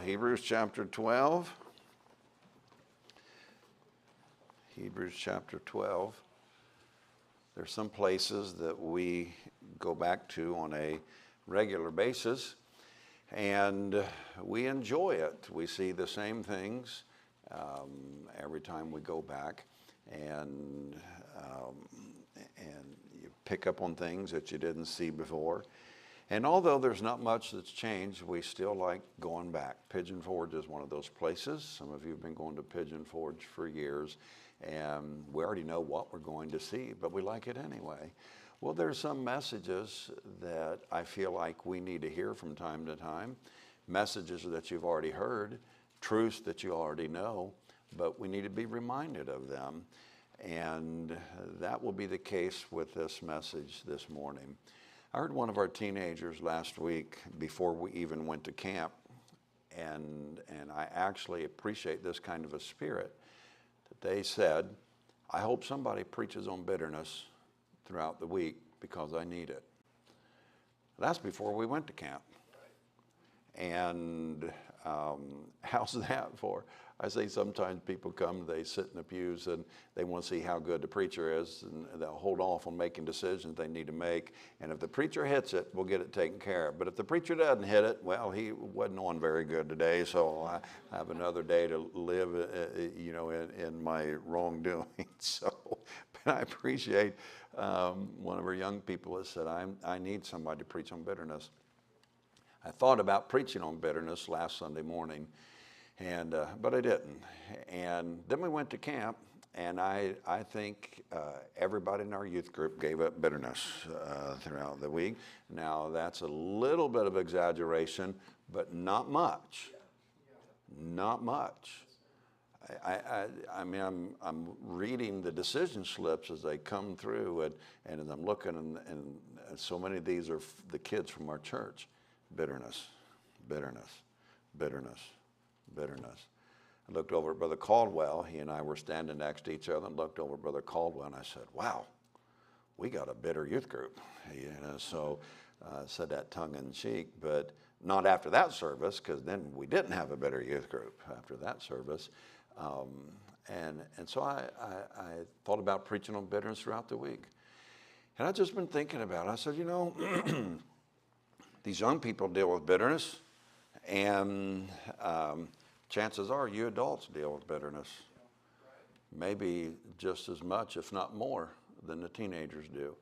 Hebrews chapter 12. Hebrews chapter 12. There's some places that we go back to on a regular basis, and we enjoy it. We see the same things every time we go back, and you pick up on things that you didn't see before. And although there's not much that's changed, we still like going back. Pigeon Forge is one of those places. Some of you have been going to Pigeon Forge for years, and we already know what we're going to see, but we like it anyway. Well, there's some messages that I feel like we need to hear from time to time, messages that you've already heard, truths that you already know, but we need to be reminded of them. And that will be the case with this message this morning. I heard one of our teenagers last week before we even went to camp, and I actually appreciate this kind of a spirit, that they said, I hope somebody preaches on bitterness throughout the week because I need it. That's before we went to camp. And how's that for? I say sometimes people come, they sit in the pews and they want to see how good the preacher is, and they'll hold off on making decisions they need to make. And if the preacher hits it, we'll get it taken care of. But if the preacher doesn't hit it, well, he wasn't on very good today, so I have another day to live, in my wrongdoing. So, but I appreciate one of our young people has said, I need somebody to preach on bitterness. I thought about preaching on bitterness last Sunday morning, but I didn't. And then we went to camp, and I think everybody in our youth group gave up bitterness throughout the week. Now, that's a little bit of exaggeration, but not much. Not much. I mean, I'm reading the decision slips as they come through, and as I'm looking, and so many of these are the kids from our church. Bitterness, bitterness, bitterness, bitterness. I looked over at Brother Caldwell. He and I were standing next to each other, and looked over at Brother Caldwell, and I said, wow, we got a bitter youth group. So I said that tongue in cheek, but not after that service, because then we didn't have a bitter youth group after that service. And so I thought about preaching on bitterness throughout the week. And I've just been thinking about it. I said, these young people deal with bitterness, and chances are you adults deal with bitterness. Maybe just as much, if not more, than the teenagers do.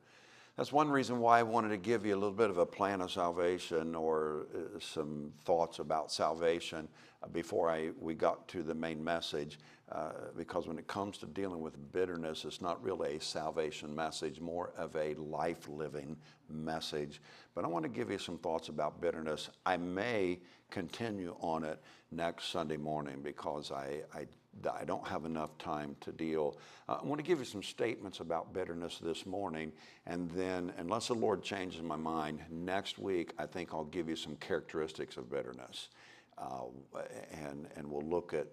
That's one reason why I wanted to give you a little bit of a plan of salvation, or some thoughts about salvation before we got to the main message, because when it comes to dealing with bitterness, it's not really a salvation message, more of a life-living message. But I want to give you some thoughts about bitterness. I may continue on it next Sunday morning because I don't have enough time to deal. I want to give you some statements about bitterness this morning, and then, unless the Lord changes my mind, next week I think I'll give you some characteristics of bitterness. And we'll look at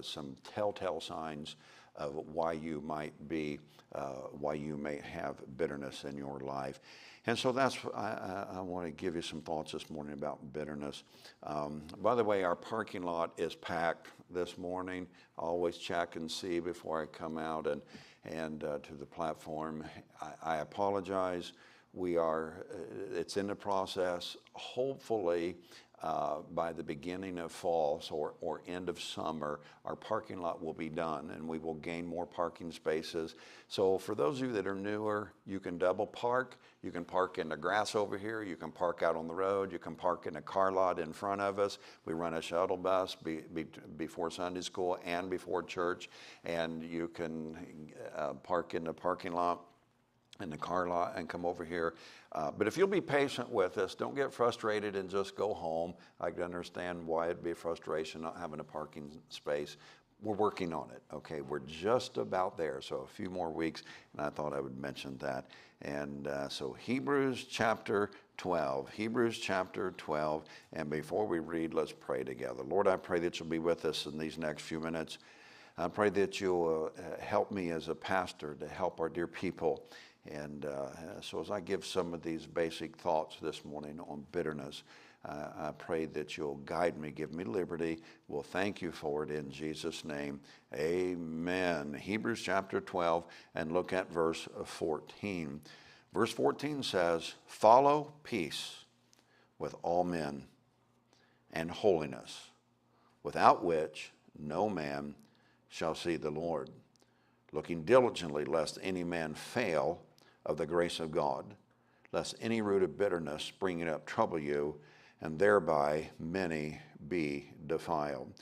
some telltale signs of why you may have bitterness in your life. And so I want to give you some thoughts this morning about bitterness. By the way, our parking lot is packed this morning. I always check and see before I come out and to the platform. I apologize. It's in the process. Hopefully, by the beginning of fall or end of summer, our parking lot will be done, and we will gain more parking spaces. So for those of you that are newer, you can double park. You can park in the grass over here. You can park out on the road. You can park in a car lot in front of us. We run a shuttle bus before Sunday school and before church, and you can park in the parking lot, in the car lot, and come over here. But if you'll be patient with us, don't get frustrated and just go home. I can understand why it'd be a frustration not having a parking space. We're working on it, okay? We're just about there, so a few more weeks, and I thought I would mention that. And so Hebrews chapter 12, Hebrews chapter 12, and before we read, let's pray together. Lord, I pray that you'll be with us in these next few minutes. I pray that you'll help me as a pastor to help our dear people. And so as I give some of these basic thoughts this morning on bitterness, I pray that you'll guide me, give me liberty. We'll thank you for it in Jesus' name. Amen. Hebrews chapter 12, and look at verse 14. Verse 14 says, "Follow peace with all men and holiness, without which no man shall see the Lord, looking diligently lest any man fail of the grace of God, lest any root of bitterness springing up trouble you, and thereby many be defiled."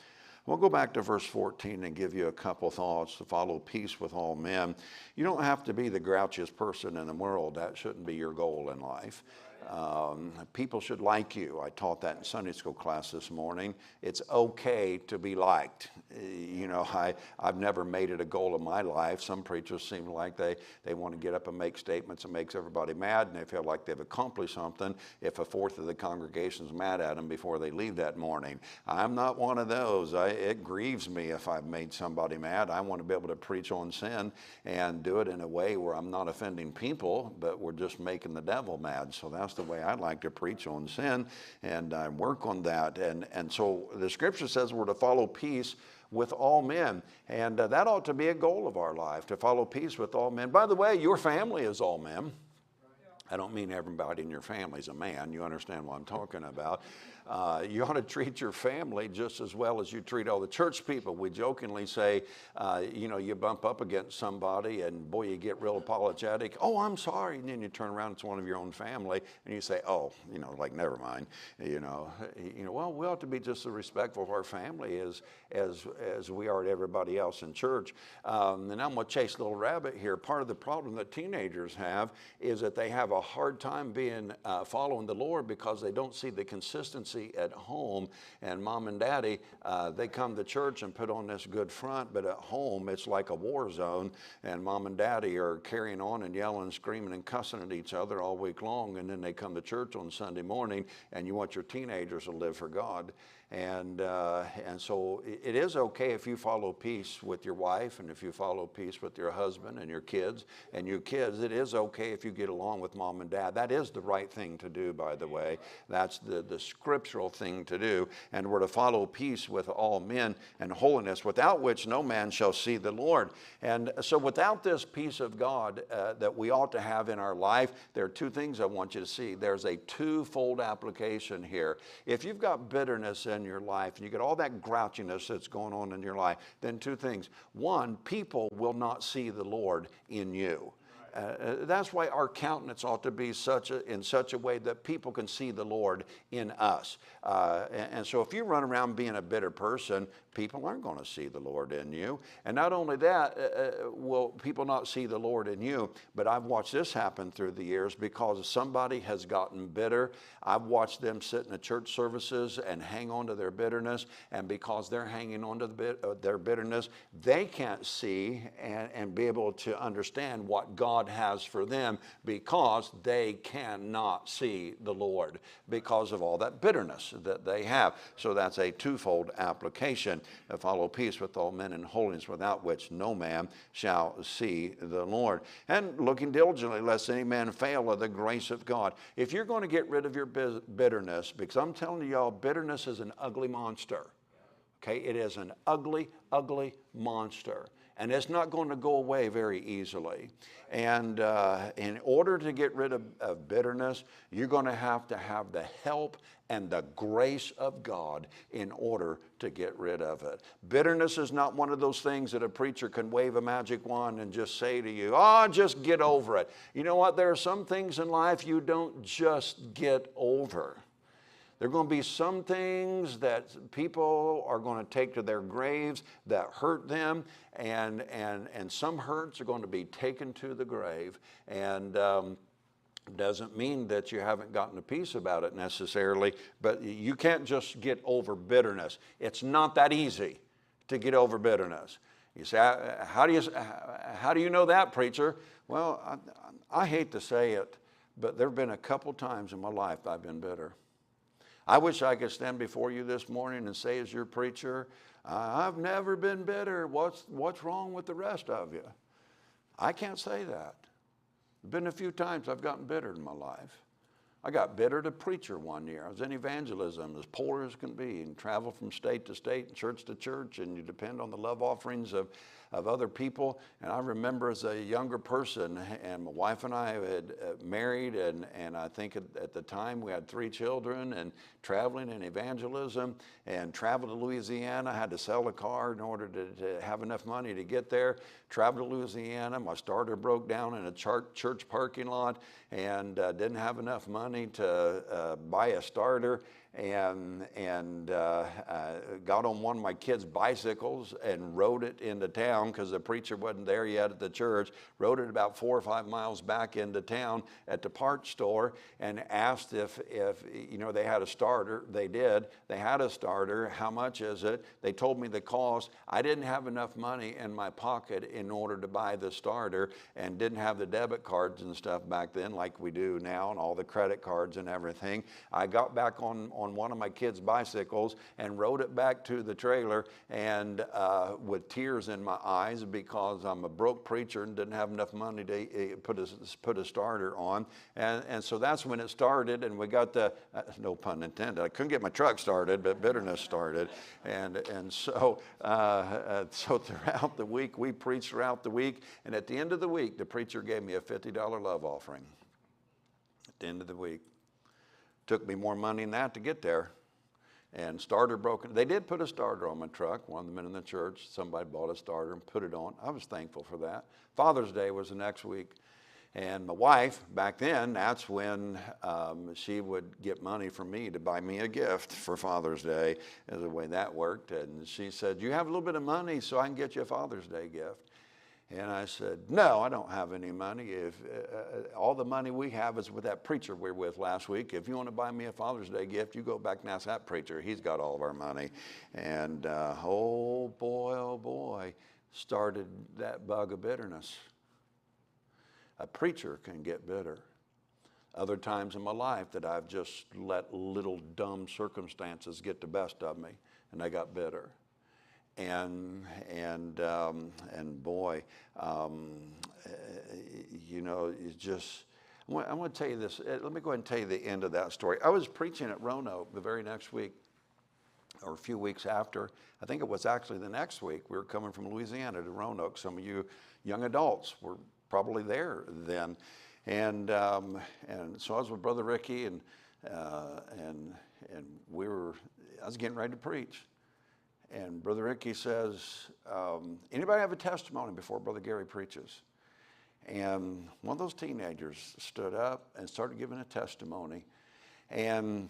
We'll go back to verse 14 and give you a couple thoughts. To follow peace with all men. You don't have to be the grouchiest person in the world. That shouldn't be your goal in life. People should like you. I taught that in Sunday school class this morning. It's okay to be liked. You know, I've never made it a goal of my life. Some preachers seem like they want to get up and make statements that makes everybody mad, and they feel like they've accomplished something if a fourth of the congregation's mad at them before they leave that morning. I'm not one of those. It grieves me if I've made somebody mad. I want to be able to preach on sin and do it in a way where I'm not offending people, but we're just making the devil mad. So that's the way I like to preach on sin, and I work on that. And so the scripture says we're to follow peace with all men, and that ought to be a goal of our life, to follow peace with all men. By the way, your family is all men. I don't mean everybody in your family is a man. You understand what I'm talking about. You ought to treat your family just as well as you treat all the church people. We jokingly say, you know, you bump up against somebody and boy, you get real apologetic. "Oh, I'm sorry." And then you turn around, it's one of your own family, and you say, "Oh, you know, like, never mind." Well, we ought to be just as respectful of our family as we are to everybody else in church. And I'm going to chase a little rabbit here. Part of the problem that teenagers have is that they have a hard time being following the Lord because they don't see the consistency at home. And mom and daddy, they come to church and put on this good front, but at home it's like a war zone, and mom and daddy are carrying on and yelling and screaming and cussing at each other all week long, and then they come to church on Sunday morning, and you want your teenagers to live for God. And so it is okay if you follow peace with your wife, and if you follow peace with your husband and your kids. And you kids, it is okay if you get along with mom and dad. That is the right thing to do, by the way. That's the scriptural thing to do. And we're to follow peace with all men and holiness, without which no man shall see the Lord. And so without this peace of God that we ought to have in our life, there are two things I want you to see. There's a twofold application here. If you've got bitterness in your life and you get all that grouchiness that's going on in your life, then two things. One, people will not see the Lord in you. That's why our countenance ought to be in such a way that people can see the Lord in us. And so if you run around being a bitter person, people aren't going to see the Lord in you. And not only that, will people not see the Lord in you, but I've watched this happen through the years because somebody has gotten bitter. I've watched them sit in the church services and hang on to their bitterness, and because they're hanging on to their bitterness, they can't see and be able to understand what God has for them because they cannot see the Lord because of all that bitterness that they have. So that's a twofold application. Follow peace with all men in holiness, without which no man shall see the Lord. And looking diligently lest any man fail of the grace of God. If you're going to get rid of your bitterness, because I'm telling you all, bitterness is an ugly monster. Okay, it is an ugly, ugly monster. And it's not going to go away very easily. And in order to get rid of bitterness, you're going to have the help and the grace of God in order to get rid of it. Bitterness is not one of those things that a preacher can wave a magic wand and just say to you, "Oh, just get over it." You know what? There are some things in life you don't just get over. There are going to be some things that people are going to take to their graves that hurt them, and some hurts are going to be taken to the grave. And doesn't mean that you haven't gotten a peace about it necessarily, but you can't just get over bitterness. It's not that easy to get over bitterness. You say, how do you know that, preacher? Well, I hate to say it, but there have been a couple times in my life I've been bitter. I wish I could stand before you this morning and say as your preacher, "I've never been bitter. What's wrong with the rest of you?" I can't say that. There's been a few times I've gotten bitter in my life. I got bitter at a preacher one year. I was in evangelism, as poor as can be, and travel from state to state and church to church, and you depend on the love offerings of other people. And I remember as a younger person, and my wife and I had married, and I think at the time we had 3 children, and traveling in evangelism, and traveled to Louisiana. I had to sell a car in order to have enough money to get there. Traveled to Louisiana. My starter broke down in a church parking lot, and didn't have enough money to buy a starter, and got on one of my kids' bicycles and rode it into town because the preacher wasn't there yet at the church. Rode it about 4 or 5 miles back into town at the parts store and asked if you know, they had a starter. They did. They had a starter. How much is it? They told me the cost. I didn't have enough money in my pocket in order to buy the starter, and didn't have the debit cards and stuff back then like we do now, and all the credit cards and everything. I got back on one of my kids' bicycles and rode it back to the trailer, and with tears in my eyes because I'm a broke preacher and didn't have enough money to put a starter on. And so that's when it started, and we got the, no pun intended, I couldn't get my truck started, but bitterness started. And so throughout the week, we preached throughout the week, and at the end of the week, the preacher gave me a $50 love offering. At the end of the week. Took me more money than that to get there. And starter broken. They did put a starter on my truck. One of the men in the church, somebody bought a starter and put it on. I was thankful for that. Father's Day was the next week. And my wife, back then, that's when she would get money from me to buy me a gift for Father's Day, is the way that worked. And she said, "You have a little bit of money so I can get you a Father's Day gift." And I said, "No, I don't have any money. If all the money we have is with that preacher we were with last week. If you want to buy me a Father's Day gift, you go back and ask that preacher. He's got all of our money." And oh boy, started that bug of bitterness. A preacher can get bitter. Other times in my life that I've just let little dumb circumstances get the best of me, and I got bitter. And boy, you know, it's just, I want to tell you this. Let me go ahead and tell you the end of that story. I was preaching at Roanoke the very next week, or a few weeks after. I think it was actually the next week. We were coming from Louisiana to Roanoke. Some of you young adults were probably there then. And so I was with Brother Ricky, and I was getting ready to preach. And Brother Ricky says, "Anybody have a testimony before Brother Gary preaches?" And one of those teenagers stood up and started giving a testimony. And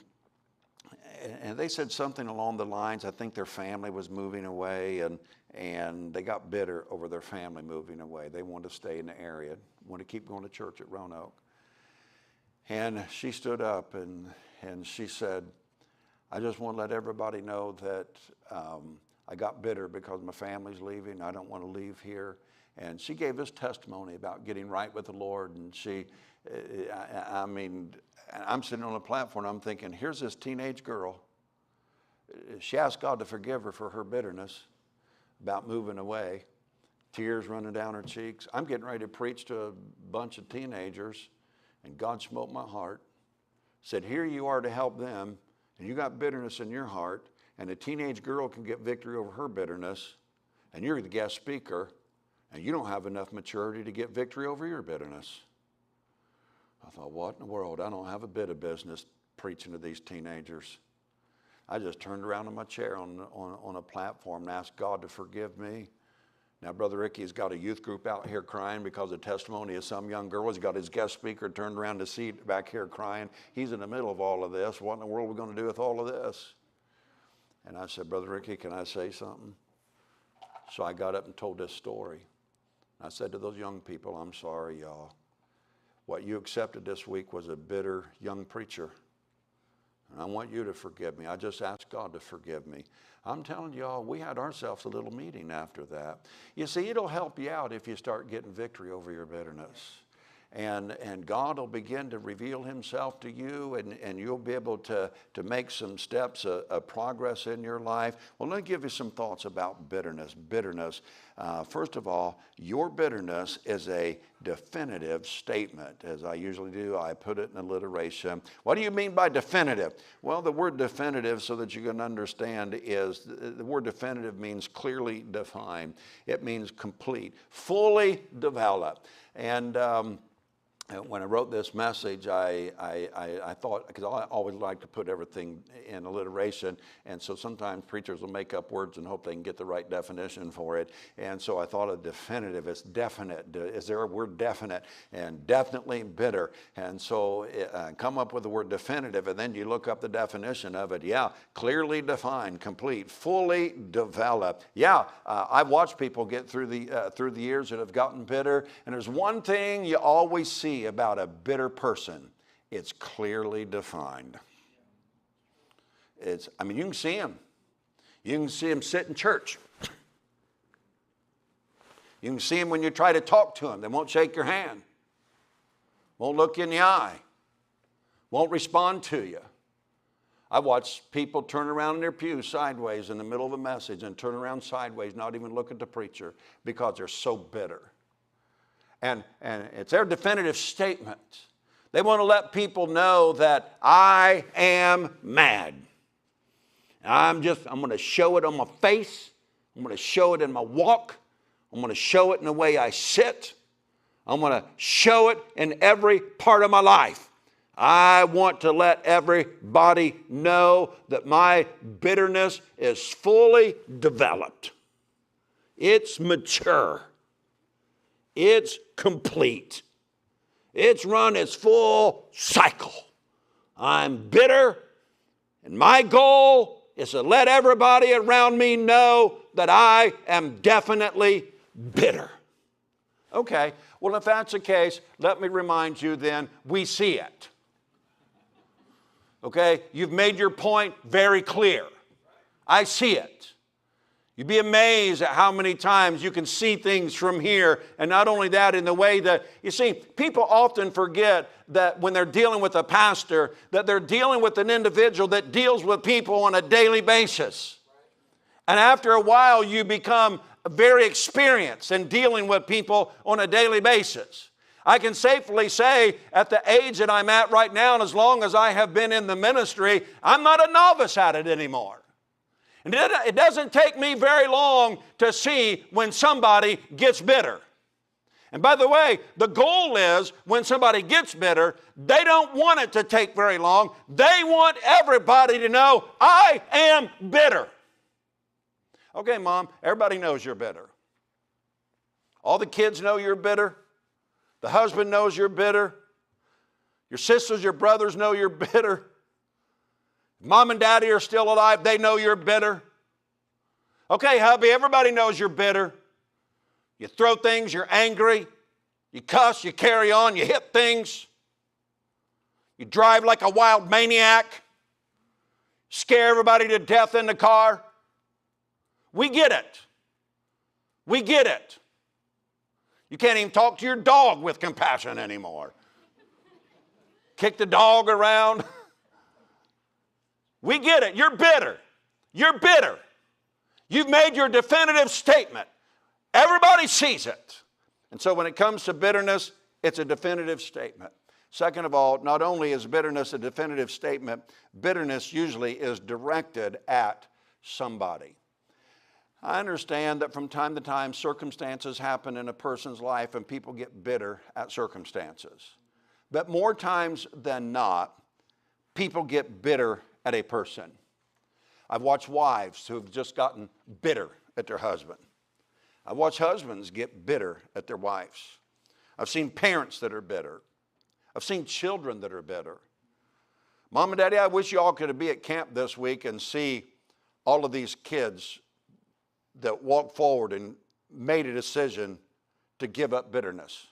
they said something along the lines, I think their family was moving away, and they got bitter over their family moving away. They wanted to stay in the area, wanted to keep going to church at Roanoke. And she stood up and she said, "I just want to let everybody know that I got bitter because my family's leaving. I don't want to leave here." And she gave this testimony about getting right with the Lord. And I mean, I'm sitting on a platform, I'm thinking, here's this teenage girl. She asked God to forgive her for her bitterness about moving away. Tears running down her cheeks. I'm getting ready to preach to a bunch of teenagers, and God smote my heart. Said, here you are to help them, and you got bitterness in your heart, and a teenage girl can get victory over her bitterness, and you're the guest speaker, and you don't have enough maturity to get victory over your bitterness. I thought, what in the world? I don't have a bit of business preaching to these teenagers. I just turned around in my chair on a platform and asked God to forgive me. Now, Brother Ricky's got a youth group out here crying because of testimony of some young girl. He's got his guest speaker turned around the seat back here crying. He's in the middle of all of this. What in the world are we going to do with all of this? And I said, Brother Ricky, can I say something? So I got up and told this story. I said to those young people, I'm sorry, y'all. What you accepted this week was a bitter young preacher. And I want you to forgive me. I just asked God to forgive me. I'm telling y'all, we had ourselves a little meeting after that. You see, it'll help you out if you start getting victory over your bitterness. and God will begin to reveal himself to you, and you'll be able to make some steps of progress in your life. Well, let me give you some thoughts about bitterness. First of all, your bitterness is a definitive statement. As I usually do, I put it in alliteration. What do you mean by definitive? Well, the word definitive, so that you can understand, is the word definitive means clearly defined. It means complete, fully developed. And when I wrote this message, I thought, because I always like to put everything in alliteration, and so sometimes preachers will make up words and hope they can get the right definition for it. And so I thought of definitive, it's definite. Is there a word definite? And definitely bitter. And so come up with the word definitive, and then you look up the definition of it. Yeah, clearly defined, complete, fully developed. Yeah, I've watched people get through the years that have gotten bitter, and there's one thing you always see about a bitter person: it's clearly defined. You can see them. You can see them sit in church. You can see them when you try to talk to them. They won't shake your hand, won't look you in the eye, won't respond to you. I watched people turn around in their pews sideways in the middle of a message and turn around sideways, not even look at the preacher, because they're so bitter. And it's their definitive statement. They want to let people know that I am mad. I'm going to show it on my face. I'm going to show it in my walk. I'm going to show it in the way I sit. I'm going to show it in every part of my life. I want to let everybody know that my bitterness is fully developed. It's mature. It's complete. It's run its full cycle. I'm bitter, and my goal is to let everybody around me know that I am definitely bitter. Okay, well, if that's the case, let me remind you then, we see it. Okay, you've made your point very clear. I see it. You'd be amazed at how many times you can see things from here. And not only that, in the way that, you see, people often forget that when they're dealing with a pastor, that they're dealing with an individual that deals with people on a daily basis. And after a while, you become very experienced in dealing with people on a daily basis. I can safely say, at the age that I'm at right now, and as long as I have been in the ministry, I'm not a novice at it anymore. And it doesn't take me very long to see when somebody gets bitter. And by the way, the goal is when somebody gets bitter, they don't want it to take very long. They want everybody to know, I am bitter. Okay, Mom, everybody knows you're bitter. All the kids know you're bitter. The husband knows you're bitter. Your sisters, your brothers know you're bitter. Mom and Daddy are still alive. They know you're bitter. Okay, hubby, everybody knows you're bitter. You throw things, you're angry. You cuss, you carry on, you hit things. You drive like a wild maniac. Scare everybody to death in the car. We get it. We get it. You can't even talk to your dog with compassion anymore. Kick the dog around. We get it. You're bitter. You're bitter. You've made your definitive statement. Everybody sees it. And so when it comes to bitterness, it's a definitive statement. Second of all, not only is bitterness a definitive statement, bitterness usually is directed at somebody. I understand that from time to time circumstances happen in a person's life and people get bitter at circumstances. But more times than not, people get bitter at a person. I've watched wives who have just gotten bitter at their husband. I've watched husbands get bitter at their wives. I've seen parents that are bitter. I've seen children that are bitter. Mom and Daddy, I wish you all could be at camp this week and see all of these kids that walked forward and made a decision to give up bitterness.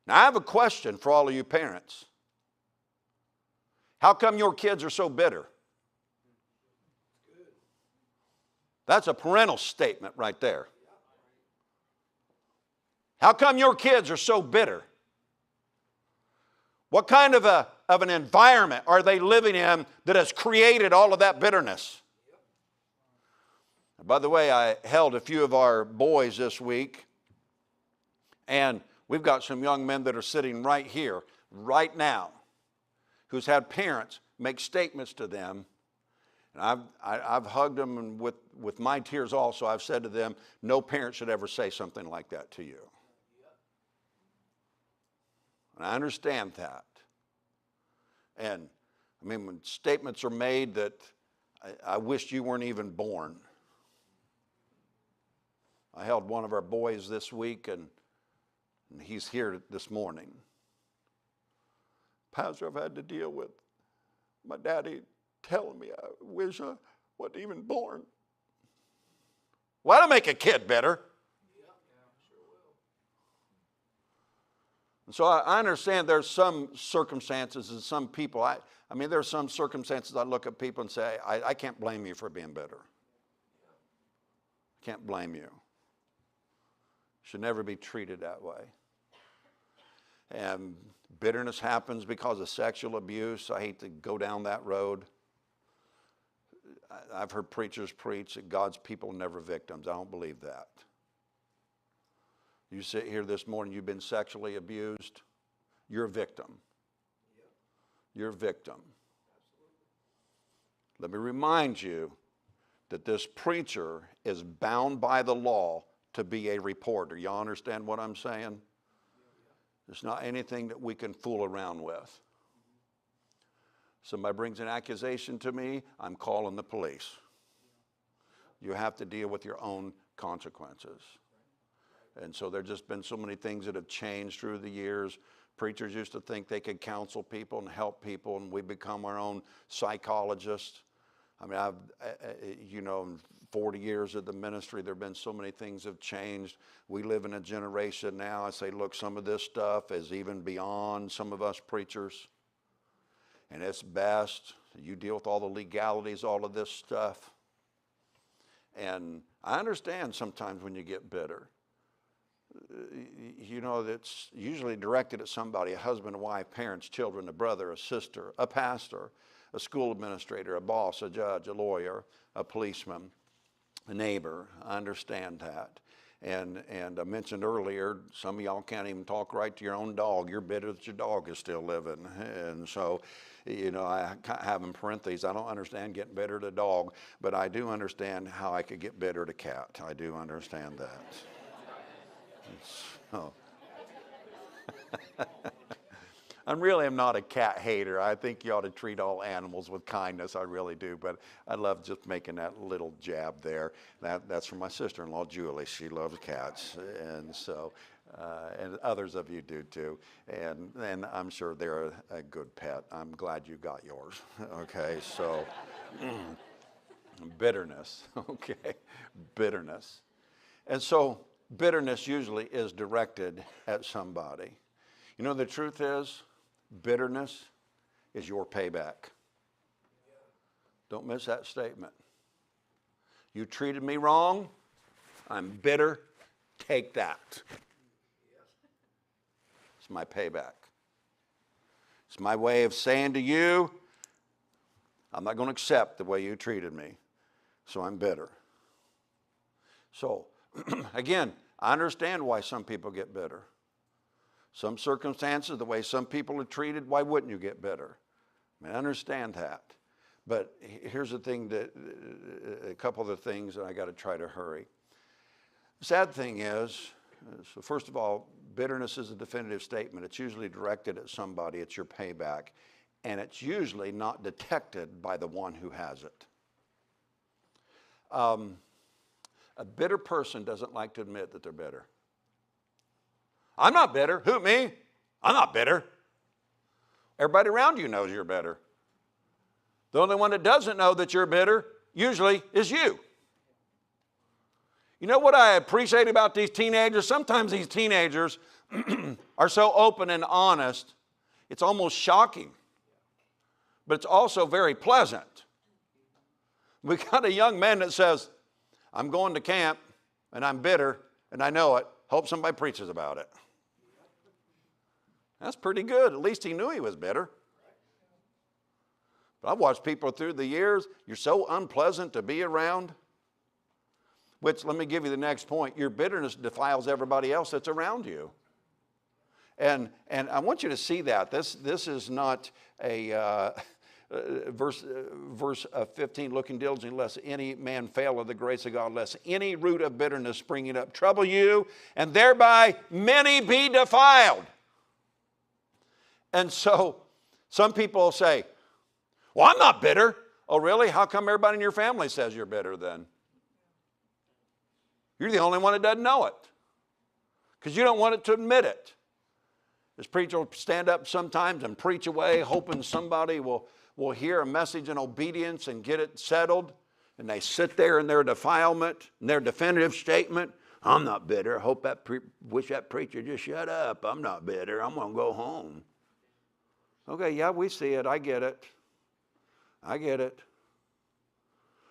Now, I have a question for all of you parents. How come your kids are so bitter? That's a parental statement right there. How come your kids are so bitter? What kind of an environment are they living in that has created all of that bitterness? By the way, I held a few of our boys this week, and we've got some young men that are sitting right here, right now, who's had parents make statements to them. And I've hugged them, and with my tears also, I've said to them, no parent should ever say something like that to you. And I understand that. And I mean, when statements are made that I wished you weren't even born. I held one of our boys this week, and he's here this morning. Pastor, I've had to deal with my daddy telling me I wish I wasn't even born. Well, that'll make a kid bitter. And so I understand there's some circumstances and some people, I mean, there's some circumstances I look at people and say, I can't blame you for being bitter. I can't blame you. Should never be treated that way. And bitterness happens because of sexual abuse. I hate to go down that road. I've heard preachers preach that God's people are never victims. I don't believe that. You sit here this morning, you've been sexually abused, you're a victim. You're a victim. Let me remind you that this preacher is bound by the law to be a reporter. Y'all understand what I'm saying? It's not anything that we can fool around with. Somebody brings an accusation to me, I'm calling the police. You have to deal with your own consequences. And so there's just been so many things that have changed through the years. Preachers used to think they could counsel people and help people, and we become our own psychologists. I mean, in 40 years of the ministry, there have been so many things have changed. We live in a generation now, I say, look, some of this stuff is even beyond some of us preachers. And it's best you deal with all the legalities, all of this stuff. And I understand sometimes when you get bitter. That's usually directed at somebody, a husband, a wife, parents, children, a brother, a sister, a pastor, a school administrator, a boss, a judge, a lawyer, a policeman, a neighbor. I understand that. And I mentioned earlier, some of y'all can't even talk right to your own dog. You're bitter that your dog is still living. And so, I have in parentheses, I don't understand getting bitter at a dog, but I do understand how I could get bitter at a cat. I do understand that. So, I really am not a cat hater. I think you ought to treat all animals with kindness. I really do. But I love just making that little jab there. That's from my sister-in-law, Julie. She loves cats. And so, and others of you do too. And I'm sure they're a good pet. I'm glad you got yours. Okay, so bitterness. Okay, bitterness. And so bitterness usually is directed at somebody. The truth is, bitterness is your payback. Don't miss that statement. You treated me wrong. I'm bitter. Take that. It's my payback. It's my way of saying to you, I'm not going to accept the way you treated me, so I'm bitter. So, again, I understand why some people get bitter. Some circumstances, the way some people are treated, why wouldn't you get bitter? I understand that. But here's the thing, a couple of the things that I got to try to hurry. The sad thing is, so first of all, bitterness is a definitive statement. It's usually directed at somebody. It's your payback. And it's usually not detected by the one who has it. A bitter person doesn't like to admit that they're bitter. I'm not bitter. Who, me? I'm not bitter. Everybody around you knows you're bitter. The only one that doesn't know that you're bitter usually is you. You know what I appreciate about these teenagers? Sometimes these teenagers are so open and honest, it's almost shocking. But it's also very pleasant. We got a young man that says, I'm going to camp and I'm bitter and I know it. Hope somebody preaches about it. That's pretty good. At least he knew he was bitter. But I've watched people through the years, you're so unpleasant to be around. Which, let me give you the next point. Your bitterness defiles everybody else that's around you. And I want you to see that. This is not a... verse 15, looking diligently, lest any man fail of the grace of God, lest any root of bitterness springing up trouble you, and thereby many be defiled. And so some people say, well, I'm not bitter. Oh, really? How come everybody in your family says you're bitter then? You're the only one that doesn't know it, because you don't want it to admit it. This preacher will stand up sometimes and preach away, hoping somebody will hear a message in obedience and get it settled. And they sit there in their defilement, in their definitive statement. I'm not bitter. I wish that preacher just shut up. I'm not bitter. I'm going to go home. Okay, yeah, we see it. I get it. I get it.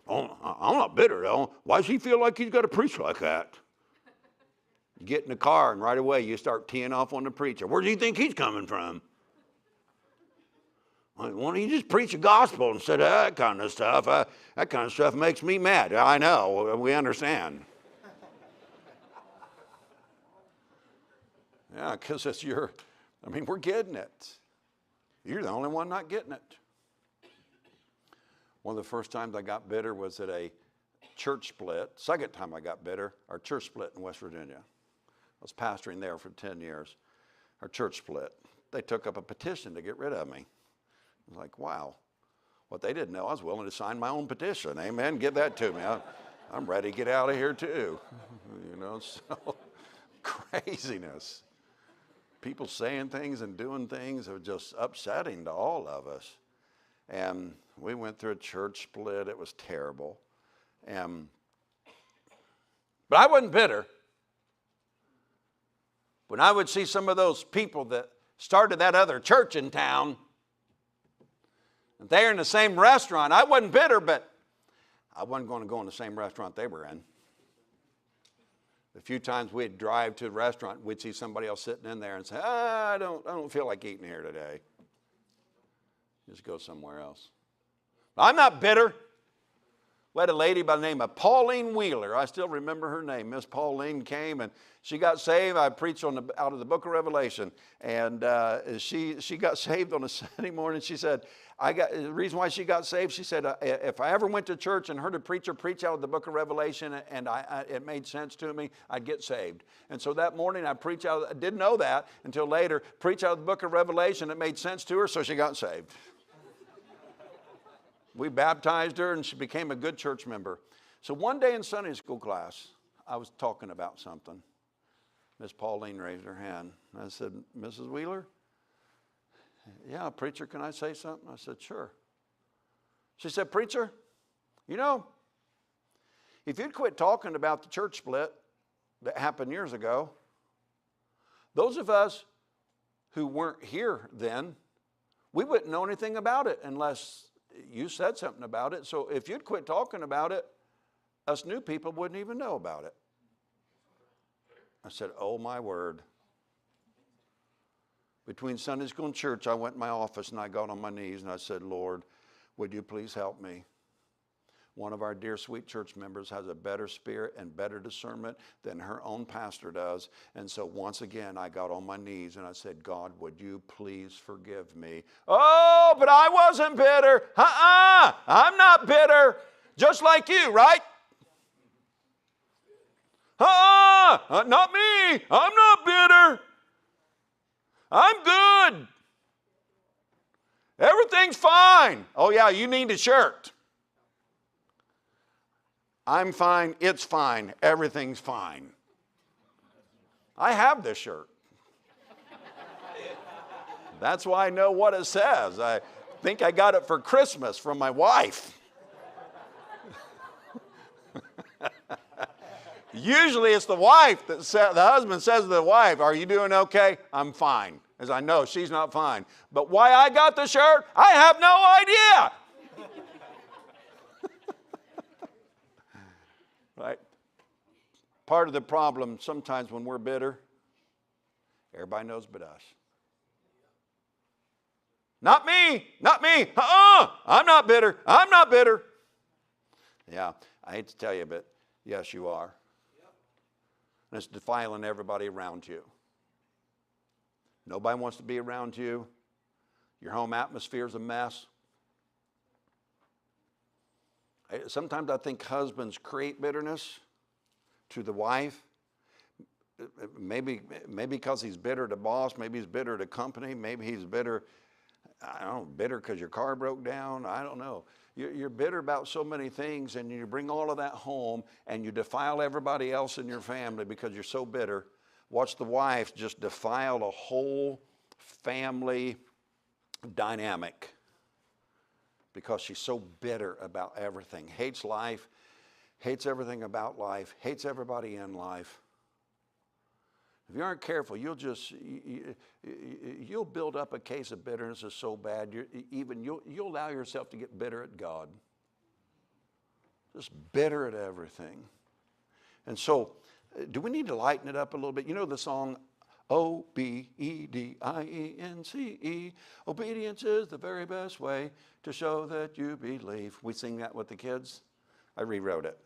Oh, I'm not bitter, though. Why does he feel like he's got to preach like that? Get in the car and right away you start teeing off on the preacher. Where do you think he's coming from? Why don't you just preach the gospel instead of that kind of stuff? That kind of stuff makes me mad. I know. We understand. Yeah, because we're getting it. You're the only one not getting it. One of the first times I got bitter was at a church split. Second time I got bitter, our church split in West Virginia. I was pastoring there for 10 years. Our church split. They took up a petition to get rid of me. I was like, wow. What they didn't know, I was willing to sign my own petition. Amen. Give that to me. I'm ready to get out of here too. So craziness. People saying things and doing things are just upsetting to all of us. And we went through a church split. It was terrible. But I wasn't bitter. When I would see some of those people that started that other church in town, and they're in the same restaurant, I wasn't bitter, but I wasn't going to go in the same restaurant they were in. A few times we'd drive to the restaurant, we'd see somebody else sitting in there and say, I don't feel like eating here today. Just go somewhere else. I'm not bitter. We had a lady by the name of Pauline Wheeler. I still remember her name. Miss Pauline came and she got saved. I preached out of the book of Revelation. And she got saved on a Sunday morning. She said, the reason why she got saved, she said, if I ever went to church and heard a preacher preach out of the book of Revelation and it made sense to me, I'd get saved. And so that morning I didn't know that until later, preach out of the book of Revelation. It made sense to her, so she got saved. We baptized her and she became a good church member. So one day in Sunday school class, I was talking about something. Miss Pauline raised her hand. I said, Mrs. Wheeler? Yeah, preacher, can I say something? I said, sure. She said, preacher, if you'd quit talking about the church split that happened years ago, those of us who weren't here then, we wouldn't know anything about it unless you said something about it. So if you'd quit talking about it, us new people wouldn't even know about it. I said, oh my word. Between Sunday school and church, I went in my office and I got on my knees and I said, Lord, would you please help me? One of our dear sweet church members has a better spirit and better discernment than her own pastor does. And so once again, I got on my knees and I said, God, would you please forgive me? Oh, but I wasn't bitter. I'm not bitter. Just like you, right? Not me. I'm not bitter. I'm good. Everything's fine. Oh yeah, you need a shirt. I'm fine, it's fine, everything's fine. I have this shirt. That's why I know what it says. I think I got it for Christmas from my wife. Usually it's the wife the husband says to the wife, are you doing okay? I'm fine. As I know she's not fine. But why I got the shirt, I have no idea. Right? Part of the problem sometimes when we're bitter, everybody knows but us. Not me, not me. I'm not bitter. I'm not bitter. Yeah, I hate to tell you, but yes, you are. And it's defiling everybody around you. Nobody wants to be around you. Your home atmosphere is a mess. Sometimes I think husbands create bitterness to the wife. Maybe because he's bitter to boss. Maybe he's bitter to company. Maybe he's bitter, I don't know, bitter because your car broke down. I don't know. You're bitter about so many things, and you bring all of that home, and you defile everybody else in your family because you're so bitter. Watch the wife just defile a whole family dynamic because she's so bitter about everything. Hates life, hates everything about life, hates everybody in life. If you aren't careful, you'll build up a case of bitterness that's so bad, you'll allow yourself to get bitter at God. Just bitter at everything. And so, do we need to lighten it up a little bit? You know the song, Obedience. Obedience is the very best way to show that you believe. We sing that with the kids. I rewrote it.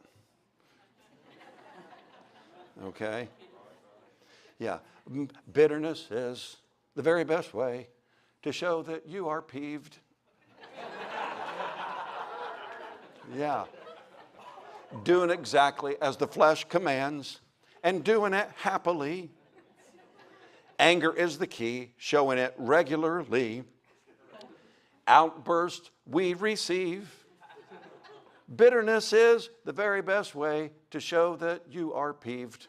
Okay? Yeah, bitterness is the very best way to show that you are peeved. Yeah. Doing exactly as the flesh commands and doing it happily. Anger is the key, showing it regularly. Outburst we receive. Bitterness is the very best way to show that you are peeved.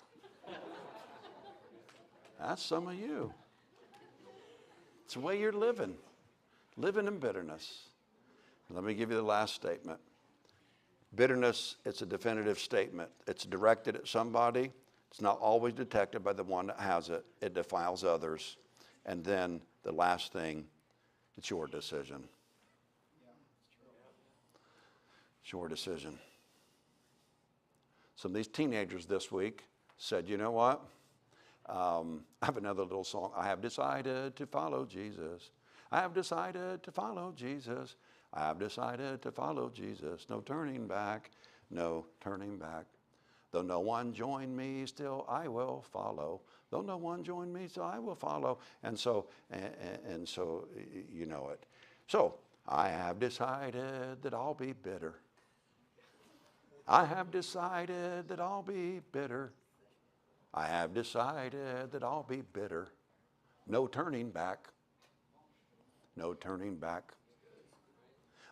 That's some of you. It's the way you're living in bitterness. Let me give you the last statement. Bitterness, it's a definitive statement. It's directed at somebody. It's not always detected by the one that has it. It defiles others. And then the last thing, it's your decision. It's your decision. Some of these teenagers this week said, you know what? I have another little song. I have decided to follow Jesus. I have decided to follow Jesus. I have decided to follow Jesus. No turning back, no turning back. Though no one join me, still I will follow. Though no one join me, still I will follow. And so you know it. So I have decided that I'll be bitter. I have decided that I'll be bitter. I have decided that I'll be bitter. No turning back. No turning back.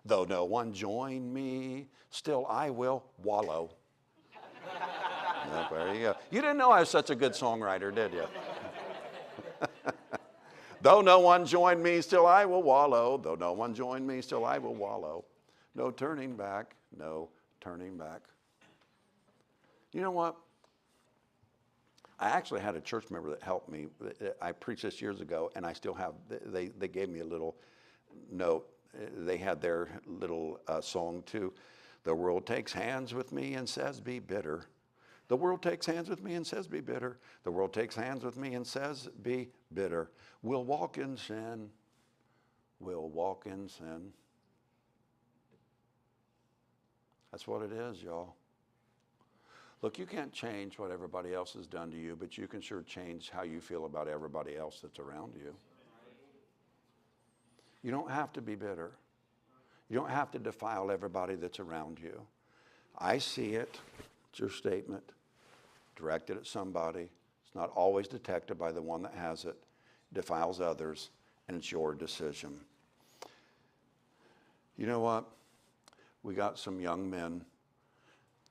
Though no one join me, still I will wallow. Yep, there you go. You didn't know I was such a good songwriter, did you? Though no one join me, still I will wallow. Though no one join me, still I will wallow. No turning back. No turning back. You know what? I actually had a church member that helped me. I preached this years ago, and I still have. They gave me a little note. They had their little song too. The world takes hands with me and says, be bitter. The world takes hands with me and says, be bitter. The world takes hands with me and says, be bitter. We'll walk in sin. We'll walk in sin. That's what it is, y'all. Look, you can't change what everybody else has done to you, but you can sure change how you feel about everybody else that's around you. You don't have to be bitter. You don't have to defile everybody that's around you. I see it. It's your statement. Directed at somebody. It's not always detected by the one that has it. It defiles others, and it's your decision. You know what? We got some young men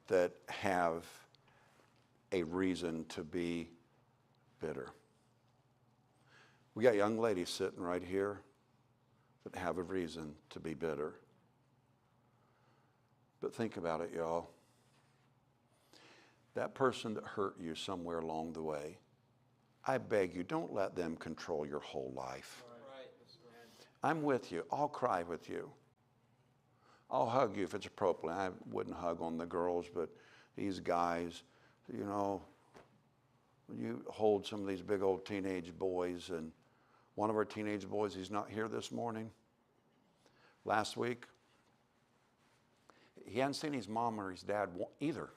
that have a reason to be bitter. We got young ladies sitting right here that have a reason to be bitter. But think about it, y'all. That person that hurt you somewhere along the way, I beg you, don't let them control your whole life. I'm with you. I'll cry with you. I'll hug you if it's appropriate. I wouldn't hug on the girls, but these guys, you know, You hold some of these big old teenage boys, and one of our teenage boys, he's not here this morning. Last week, he hadn't seen his mom or his dad either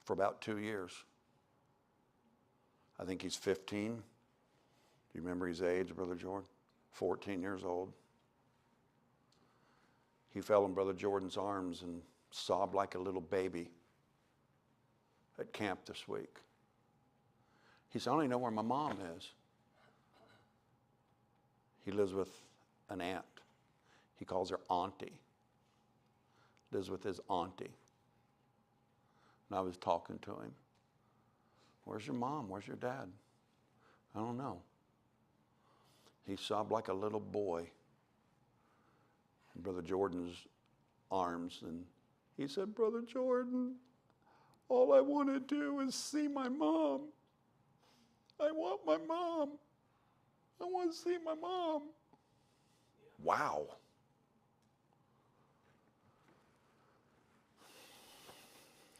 for about 2 years. I think he's 15. Do you remember his age, Brother Jordan? 14 years old. He fell in Brother Jordan's arms and sobbed like a little baby at camp this week. He said, I don't even know where my mom is. He lives with an aunt. He calls her auntie. Lives with his auntie. And I was talking to him. Where's your mom? Where's your dad? I don't know. He sobbed like a little boy in Brother Jordan's arms. And he said, Brother Jordan, all I want to do is see my mom. I want my mom. I want to see my mom. Wow.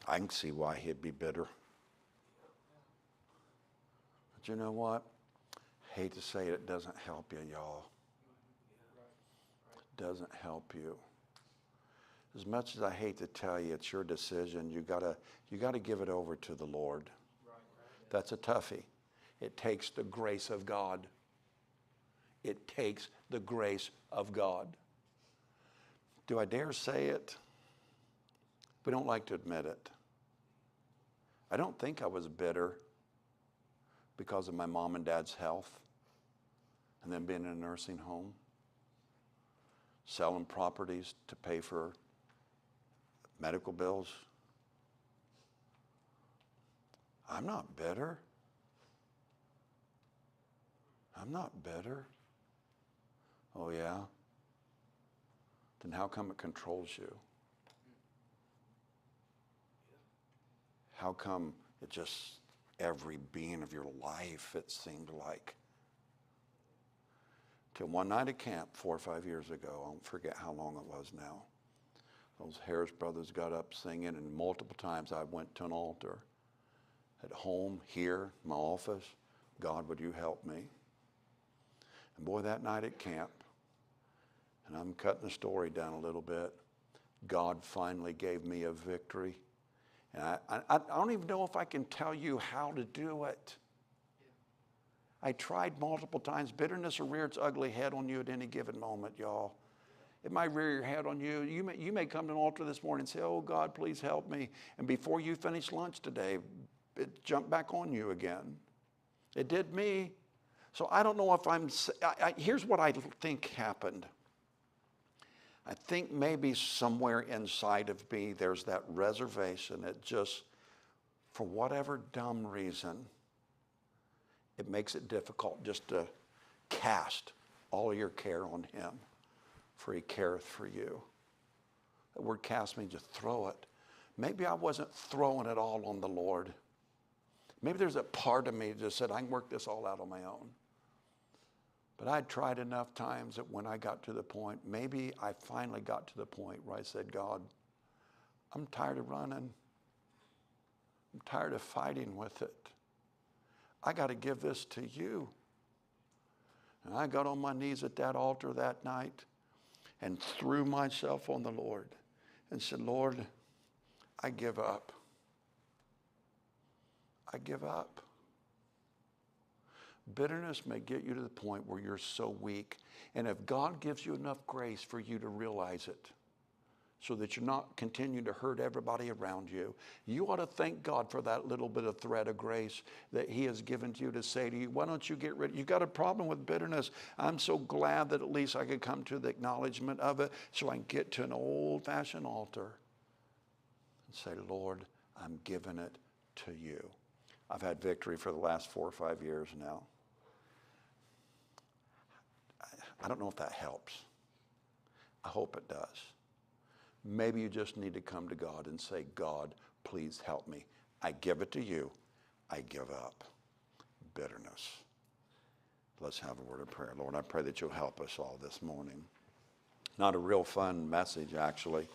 I can see why he'd be bitter. But you know what? I hate to say it, it doesn't help you, y'all. It doesn't help you. As much as I hate to tell you, it's your decision. You gotta give it over to the Lord. That's a toughie. It takes the grace of God. It takes the grace of God. Do I dare say it? We don't like to admit it. I don't think I was bitter because of my mom and dad's health and then being in a nursing home, selling properties to pay for medical bills. I'm not bitter. I'm not bitter. Oh, yeah? Then how come it controls you? How come it just, every being of your life, it seemed like? Till one night at camp 4 or 5 years ago, I don't forget how long it was now. Those Harris brothers got up singing, and multiple times I went to an altar. At home, here, my office, God, would you help me? And boy, that night at camp, and I'm cutting the story down a little bit, God finally gave me a victory. And I don't even know if I can tell you how to do it. I tried multiple times. Bitterness will rear its ugly head on you at any given moment, y'all. It might rear your head on you. You may come to an altar this morning and say, oh, God, please help me. And before you finish lunch today, it jumped back on you again. It did me. So I don't know if here's what I think happened. I think maybe somewhere inside of me there's that reservation that just, for whatever dumb reason, it makes it difficult just to cast all your care on him, for he careth for you. The word cast means to throw it. Maybe I wasn't throwing it all on the Lord. Maybe there's a part of me that just said, I can work this all out on my own. But I'd tried enough times that when I got to the point, maybe I finally got to the point where I said, God, I'm tired of running. I'm tired of fighting with it. I got to give this to you. And I got on my knees at that altar that night and threw myself on the Lord and said, Lord, I give up. I give up. Bitterness may get you to the point where you're so weak. And if God gives you enough grace for you to realize it, so that you're not continuing to hurt everybody around you, you ought to thank God for that little bit of thread of grace that he has given to you to say to you, why don't you get rid of it? You've got a problem with bitterness. I'm so glad that at least I could come to the acknowledgement of it so I can get to an old-fashioned altar and say, Lord, I'm giving it to you. I've had victory for the last 4 or 5 years now. I don't know if that helps. I hope it does. Maybe you just need to come to God and say, God, please help me. I give it to you. I give up bitterness. Let's have a word of prayer. Lord, I pray that you'll help us all this morning. Not a real fun message, actually.